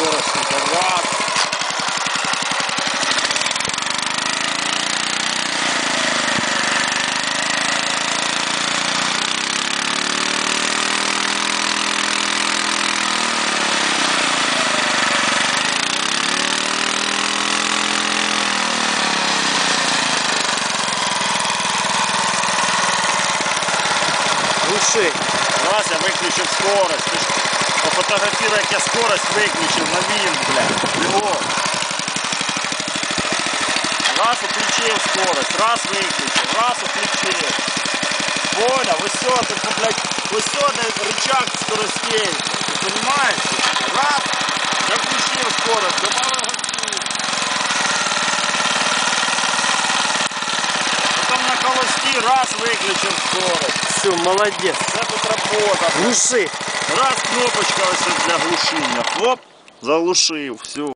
скорость. Раз. Глуши. Раз, я выключил скорость. Ты ж пофотографируй, как я скорость выключил на винт, блядь. Вот. Раз включил скорость, раз выключил, раз включил. Понял? Вот все, ты, блядь, вот все, рычаг скоростей, блядь. Ты понимаешь? Раз, я включил скорость, добавил газу. Потом на холости раз выключил скорость. Все, молодец. Це тут робота. Глуши. Раз кнопочка ось для глушення. Хлоп, заглушив, все.